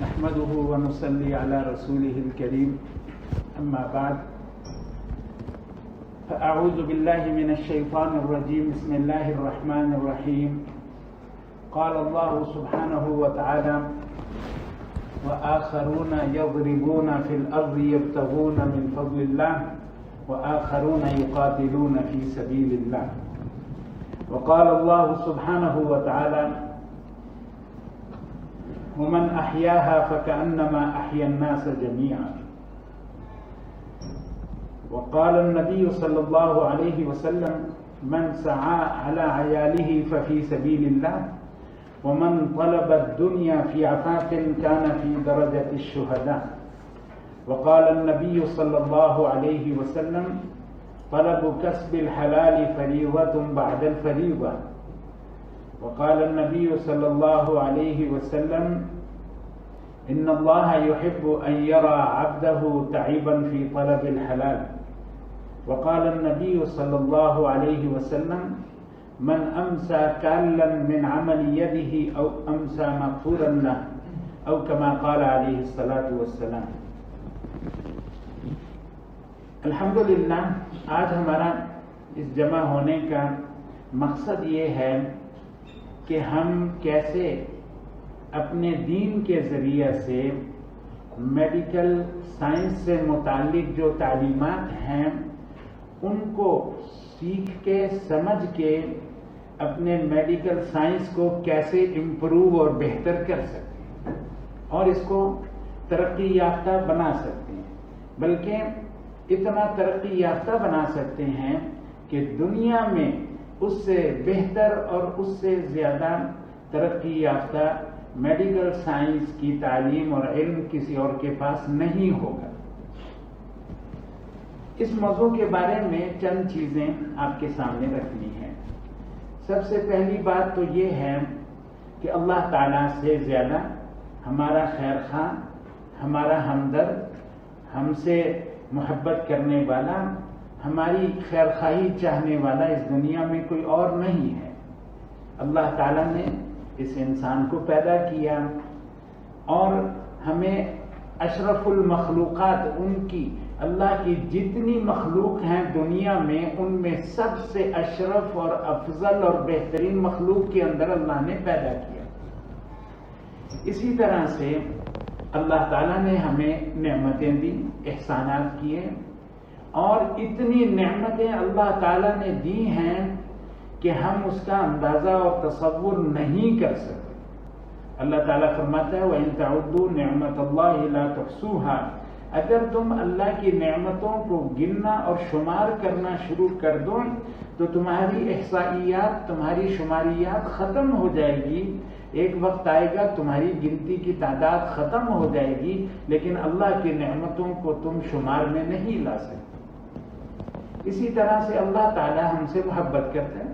نحمده ونصلي على رسوله الكريم أما بعد فأعوذ بالله من الشيطان الرجيم بسم الله الرحمن الرحيم قال الله سبحانه وتعالى وآخرون يضربون في الأرض يبتغون من فضل الله وآخرون يقاتلون في سبيل الله وقال الله سبحانه وتعالى ومن أحياها فكأنما أحيا الناس جميعا وقال النبي صلى الله عليه وسلم من سعى على عياله ففي سبيل الله ومن طلب الدنيا في عفاف كان في درجة الشهداء وقال النبي صلى الله عليه وسلم طلب كسب الحلال فريضة بعد الفريضة وقال النبي صلى الله عليه وسلم إن الله يحب أن يرى عبده تعبا في طلب الحلال وقال النبي صلى الله عليه وسلم من أمسى كالا من عمل يده أو أمسى مغفورا له أو كما قال عليه الصلاة والسلام. الحمدللہ آج ہمارا اس جمع ہونے کا مقصد یہ ہے کہ ہم کیسے اپنے دین کے ذریعے سے میڈیکل سائنس سے متعلق جو تعلیمات ہیں ان کو سیکھ کے سمجھ کے اپنے میڈیکل سائنس کو کیسے امپروو اور بہتر کر سکتے ہیں اور اس کو ترقی یافتہ بنا سکتے ہیں، بلکہ اتنا ترقی یافتہ بنا سکتے ہیں کہ دنیا میں اس سے بہتر اور اس سے زیادہ ترقی یافتہ میڈیکل سائنس کی تعلیم اور علم کسی اور کے پاس نہیں ہوگا۔ اس موضوع کے بارے میں چند چیزیں آپ کے سامنے رکھنی ہیں۔ سب سے پہلی بات تو یہ ہے کہ اللہ تعالیٰ سے زیادہ ہمارا خیر خواہ، ہمارا ہمدرد، ہم سے محبت کرنے والا، ہماری خیر خواہی چاہنے والا اس دنیا میں کوئی اور نہیں ہے۔ اللہ تعالیٰ نے اس انسان کو پیدا کیا اور ہمیں اشرف المخلوقات، ان کی اللہ کی جتنی مخلوق ہیں دنیا میں، ان میں سب سے اشرف اور افضل اور بہترین مخلوق کے اندر اللہ نے پیدا کیا۔ اسی طرح سے اللہ تعالیٰ نے ہمیں نعمتیں دی، احسانات کیے، اور اتنی نعمتیں اللہ تعالیٰ نے دی ہیں کہ ہم اس کا اندازہ اور تصور نہیں کر سکتے۔ اللہ تعالیٰ فرماتا ہے وَإِن تَعُدُّوا نِعْمَةَ اللَّهِ لَا تُحْصُوهَا، اگر تم اللہ کی نعمتوں کو گننا اور شمار کرنا شروع کر دو تو تمہاری احصائیات، تمہاری شماریات ختم ہو جائے گی۔ ایک وقت آئے گا تمہاری گنتی کی تعداد ختم ہو جائے گی، لیکن اللہ کی نعمتوں کو تم شمار میں نہیں لا سکتے۔ اسی طرح سے اللہ تعالیٰ ہم سے محبت کرتے ہیں،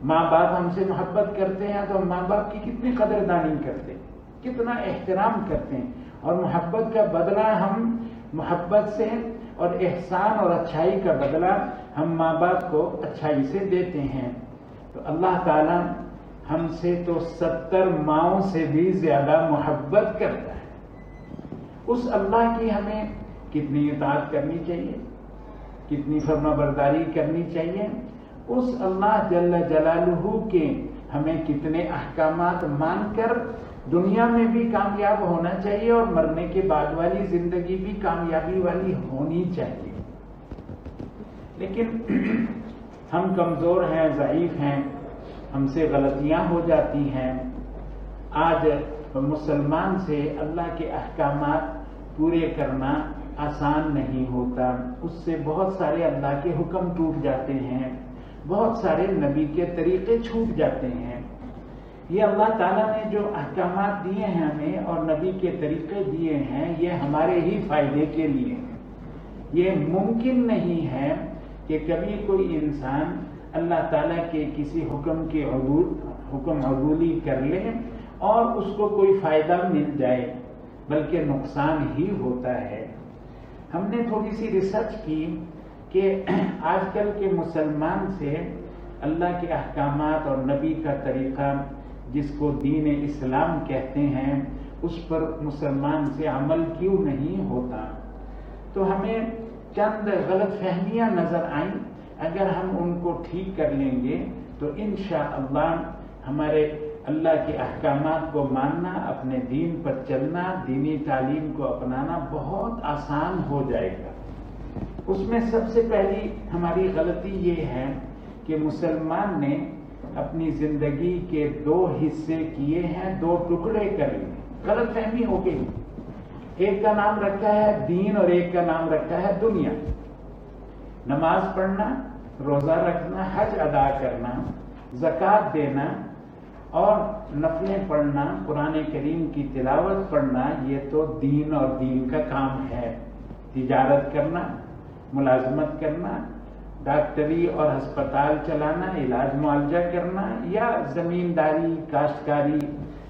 ماں باپ ہم سے محبت کرتے ہیں تو ہم ماں باپ کی کتنی قدردانی کرتے ہیں، کتنا احترام کرتے ہیں، اور محبت کا بدلہ ہم محبت سے اور احسان اور اچھائی کا بدلہ ہم ماں باپ کو اچھائی سے دیتے ہیں۔ تو اللہ تعالیٰ ہم سے تو 70 ماؤں سے بھی زیادہ محبت کرتا ہے۔ اس اللہ کی ہمیں کتنی اطاعت کرنی چاہیے، کتنی فرما برداری کرنی چاہیے، اس اللہ جل جلالہ کے ہمیں کتنے احکامات مان کر دنیا میں بھی کامیاب ہونا چاہیے اور مرنے کے بعد والی زندگی بھی کامیابی والی ہونی چاہیے۔ لیکن ہم کمزور ہیں، ضعیف ہیں، ہم سے غلطیاں ہو جاتی ہیں۔ آج مسلمان سے اللہ کے احکامات پورے کرنا آسان نہیں ہوتا، اس سے بہت سارے اللہ کے حکم ٹوٹ جاتے ہیں، بہت سارے نبی کے طریقے چھوٹ جاتے ہیں۔ یہ اللہ تعالیٰ نے جو احکامات دیے ہیں ہمیں اور نبی کے طریقے دیے ہیں، یہ ہمارے ہی فائدے کے لیے ہیں۔ یہ ممکن نہیں ہے کہ کبھی کوئی انسان اللہ تعالیٰ کے کسی حکم عبولی کر لے اور اس کو کوئی فائدہ مل جائے، بلکہ نقصان ہی ہوتا ہے۔ ہم نے تھوڑی سی ریسرچ کی کہ آج کل کے مسلمان سے اللہ کے احکامات اور نبی کا طریقہ جس کو دین اسلام کہتے ہیں اس پر مسلمان سے عمل کیوں نہیں ہوتا؟ تو ہمیں چند غلط فہمیاں نظر آئیں، اگر ہم ان کو ٹھیک کر لیں گے تو انشاءاللہ ہمارے اللہ کے احکامات کو ماننا، اپنے دین پر چلنا، دینی تعلیم کو اپنانا بہت آسان ہو جائے گا۔ اس میں سب سے پہلی ہماری غلطی یہ ہے کہ مسلمان نے اپنی زندگی کے 2 حصے کیے ہیں، 2 ٹکڑے کر لیے۔ غلط فہمی ہو گئی، ایک کا نام رکھا ہے دین اور ایک کا نام رکھا ہے دنیا۔ نماز پڑھنا، روزہ رکھنا، حج ادا کرنا، زکوٰۃ دینا اور نفلیں پڑھنا، قرآن کریم کی تلاوت پڑھنا، یہ تو دین اور دین کا کام ہے۔ تجارت کرنا، ملازمت کرنا، ڈاکٹری اور ہسپتال چلانا، علاج معالجہ کرنا، یا زمینداری، کاشتکاری،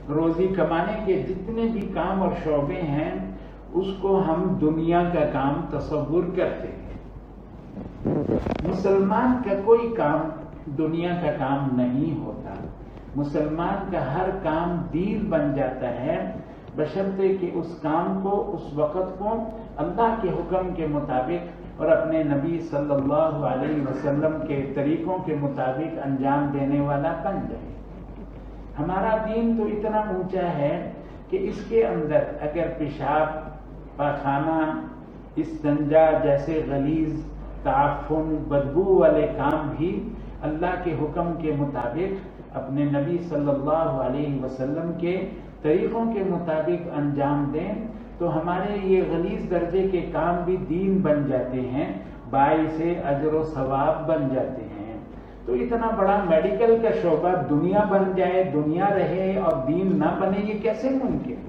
روزی کمانے کے جتنے بھی کام اور شعبے ہیں اس کو ہم دنیا کا کام تصور کرتے ہیں۔ مسلمان کا کوئی کام دنیا کا کام نہیں ہوتا، مسلمان کا ہر کام دین بن جاتا ہے، بشرطے کہ اس کام کو، اس وقت کو اللہ کے حکم کے مطابق اور اپنے نبی صلی اللہ علیہ وسلم کے طریقوں کے مطابق انجام دینے والا بن جائے۔ ہمارا دین تو اتنا اونچا ہے کہ اس کے اندر اگر پیشاب، پاخانہ، استنجا جیسے غلیظ، تعفن، بدبو والے کام بھی اللہ کے حکم کے مطابق اپنے نبی صلی اللہ علیہ وسلم کے طریقوں کے مطابق انجام دیں تو ہمارے یہ غلیظ درجے کے کام بھی دین بن جاتے ہیں، باعث اجر و ثواب بن جاتے ہیں۔ تو اتنا بڑا میڈیکل کا شعبہ دنیا بن جائے، دنیا رہے اور دین نہ بنے، یہ کیسے ممکن؟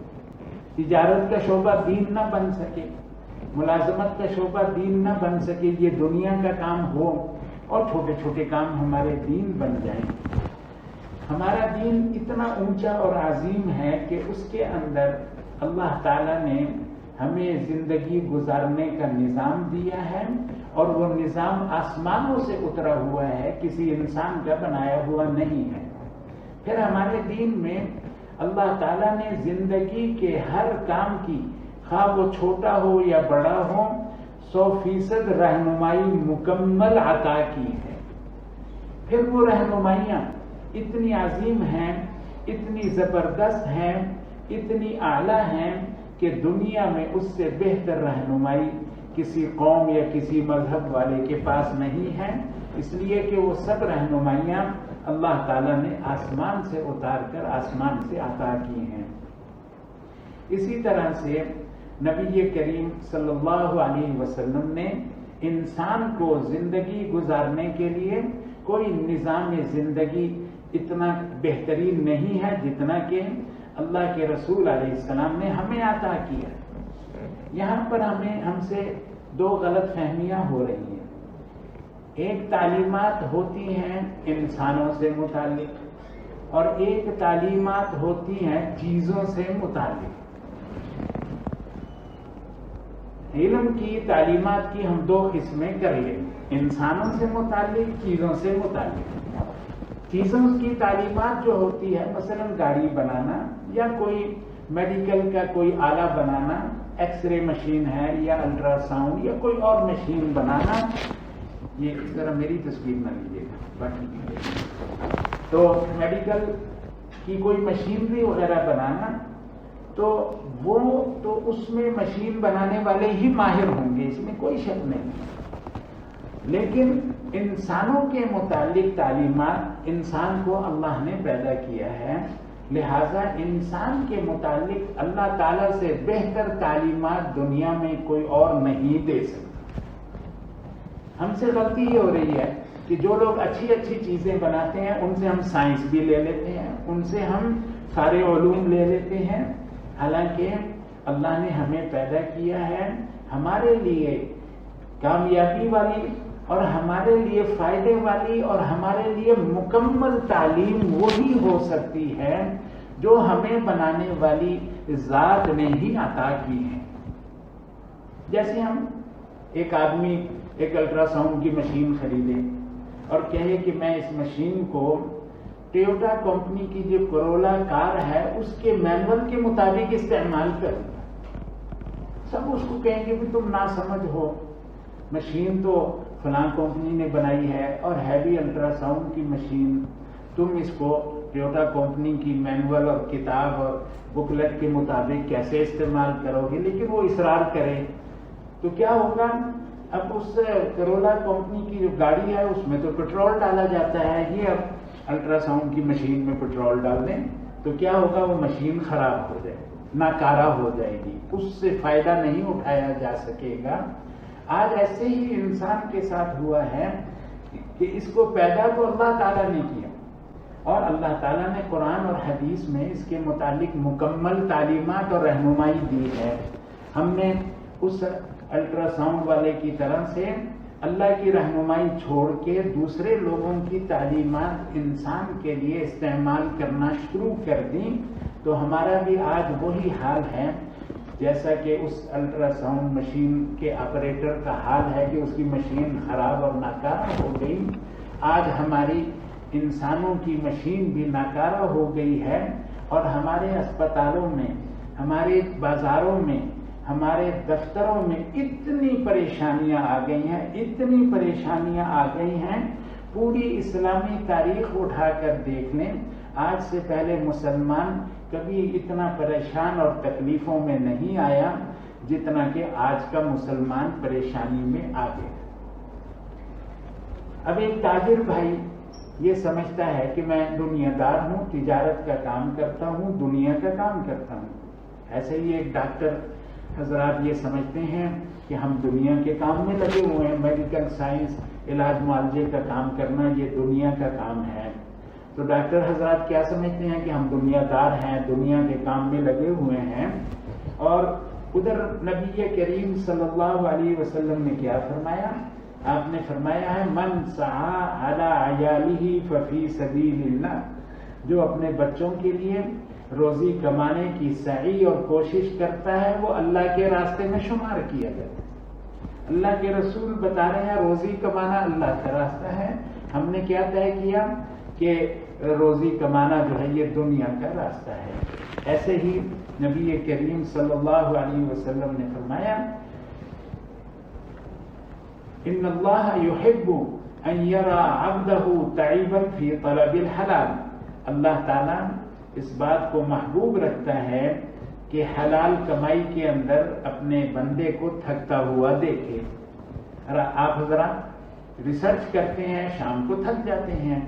تجارت کا شعبہ دین نہ بن سکے، ملازمت کا شعبہ دین نہ بن سکے، یہ دنیا کا کام ہو اور چھوٹے چھوٹے کام ہمارے دین بن جائیں۔ ہمارا دین اتنا اونچا اور عظیم ہے کہ اس کے اندر اللہ تعالیٰ نے ہمیں زندگی گزارنے کا نظام دیا ہے، اور وہ نظام آسمانوں سے اترا ہوا ہے، کسی انسان کا بنایا ہوا نہیں ہے۔ پھر ہمارے دین میں اللہ تعالیٰ نے زندگی کے ہر کام کی، خواہ وہ چھوٹا ہو یا بڑا ہو، 100% رہنمائی مکمل عطا کی ہے۔ پھر وہ رہنمائیاں اتنی عظیم ہیں، اتنی زبردست ہیں، اتنی اعلیٰ ہیں کہ دنیا میں اس سے بہتر رہنمائی کسی قوم یا کسی مذہب والے کے پاس نہیں ہے، اس لیے کہ وہ سب رہنمائیاں اللہ تعالیٰ نے آسمان سے اتار کر آسمان سے عطا کی ہیں۔ اسی طرح سے نبی کریم صلی اللہ علیہ وسلم نے انسان کو زندگی گزارنے کے لیے کوئی نظام زندگی اتنا بہترین نہیں ہے جتنا کہ اللہ کے رسول علیہ السلام نے ہمیں عطا کیا۔ یہاں پر ہم سے 2 غلط فہمیاں ہو رہی ہیں۔ ایک تعلیمات ہوتی ہیں انسانوں سے متعلق اور ایک تعلیمات ہوتی ہیں چیزوں سے متعلق۔ علم کی تعلیمات کی ہم 2 قسمیں کر لیں، انسانوں سے متعلق، چیزوں سے متعلق۔ چیزوں کی تعلیمات جو ہوتی ہے، مثلا گاڑی بنانا یا کوئی میڈیکل کا کوئی آلہ بنانا، ایکس رے مشین ہے یا الٹرا ساؤنڈ یا کوئی اور مشین بنانا، یہ ذرا میری تصویر نہ لیجیے گا، باقی تو میڈیکل کی کوئی مشینری وغیرہ بنانا، تو وہ تو اس میں مشین بنانے والے ہی ماہر ہوں گے، اس میں کوئی شک نہیں۔ لیکن انسانوں کے متعلق تعلیمات، انسان کو اللہ نے پیدا کیا ہے، لہذا انسان کے متعلق اللہ تعالیٰ سے بہتر تعلیمات دنیا میں کوئی اور نہیں دے سکتا۔ ہم سے غلطی یہ ہو رہی ہے کہ جو لوگ اچھی اچھی چیزیں بناتے ہیں ان سے ہم سائنس بھی لے لیتے ہیں، ان سے ہم سارے علوم لے لیتے ہیں، حالانکہ اللہ نے ہمیں پیدا کیا ہے ہمارے لیے کامیابی والی اور ہمارے لیے فائدے والی اور ہمارے لیے مکمل تعلیم وہی ہو سکتی ہے جو ہمیں بنانے والی ذات نے ہی عطا کی ہے۔ جیسے ہم ایک آدمی ایک الٹرا ساؤنڈ کی مشین خریدے اور کہے کہ میں اس مشین کو ٹویوٹا کمپنی کی جو کرولا کار ہے اس کے مینول کے مطابق استعمال کروں گا. سب اس کو کہیں گے کہ تم ناسمجھ ہو، مشین تو فلاں کمپنی نے بنائی ہے اور ہیوی الٹرا ساؤنڈ کی مشین، تم اس کو ٹویوٹا کمپنی کی مینول اور کتاب اور بکلیٹ کے مطابق کیسے استعمال کرو گے. لیکن وہ اصرار کرے تو کیا ہوگا؟ اب اس کرولا کمپنی کی جو گاڑی ہے اس میں تو پیٹرول ڈالا جاتا ہے، یہ اب الٹرا ساؤنڈ کی مشین میں پیٹرول ڈال دیں تو کیا ہوگا؟ وہ مشین خراب ہو جائے گی، ناکارہ ہو جائے گی، اس سے فائدہ نہیں اٹھایا جا سکے گا. آج ایسے ہی انسان کے ساتھ ہوا ہے کہ اس کو پیدا تو اللہ تعالیٰ نے کیا اور اللہ تعالیٰ نے قرآن اور حدیث میں اس کے متعلق مکمل تعلیمات اور رہنمائی دی ہے. ہم نے اس الٹرا ساؤنڈ والے کی طرح سے اللہ کی رہنمائی چھوڑ کے دوسرے لوگوں کی تعلیمات انسان کے لیے استعمال کرنا شروع کر دیں تو ہمارا بھی آج وہی حال ہے جیسا کہ اس الٹرا ساؤنڈ مشین کے آپریٹر کا حال ہے کہ اس کی مشین خراب اور ناکارہ ہو گئی. آج ہماری انسانوں کی مشین بھی ناکارہ ہو گئی ہے اور ہمارے اسپتالوں میں، ہمارے بازاروں میں، ہمارے دفتروں میں اتنی پریشانیاں آ گئی ہیں، اتنی پریشانیاں آ گئی ہیں. پوری اسلامی تاریخ اٹھا کر دیکھ لیں، آج سے پہلے مسلمان کبھی اتنا پریشان اور تکلیفوں میں نہیں آیا جتنا کہ آج کا مسلمان پریشانی میں آ گیا. اب ایک تاجر بھائی یہ سمجھتا ہے کہ میں دنیا دار ہوں، تجارت کا کام کرتا ہوں، دنیا کا کام کرتا ہوں. ایسے ہی ایک ڈاکٹر حضرات یہ سمجھتے ہیں کہ ہم دنیا کے کام میں لگے ہوئے ہیں، میڈیکل سائنس، علاج معالجے کا کام کرنا یہ دنیا کا کام ہے. تو ڈاکٹر حضرات کیا سمجھتے ہیں کہ ہم دنیا دار ہیں، دنیا کے کام میں لگے ہوئے ہیں. اور ادھر نبی کریم صلی اللہ علیہ وسلم نے کیا فرمایا؟ آپ نے فرمایا ہے من سعی علی عیالہ ففی سبیل اللہ، جو اپنے بچوں کے لیے روزی کمانے کی سعی اور کوشش کرتا ہے وہ اللہ کے راستے میں شمار کیا جاتا ہے. اللہ کے رسول بتا رہے ہیں روزی کمانا اللہ کا راستہ ہے. ہم نے کیا طے کیا کہ روزی کمانا جو ہے یہ دنیا کا راستہ ہے. ایسے ہی نبی کریم صلی اللہ علیہ وسلم نے فرمایا ان اللہ یحب ان یرى عبدہ تعیبا فی طلب الحلال. اللہ تعالیٰ اس بات کو محبوب رکھتا ہے کہ حلال کمائی کے اندر اپنے بندے کو تھکتا ہوا دیکھے. آپ حضرات ریسرچ کرتے ہیں، شام کو تھک جاتے ہیں.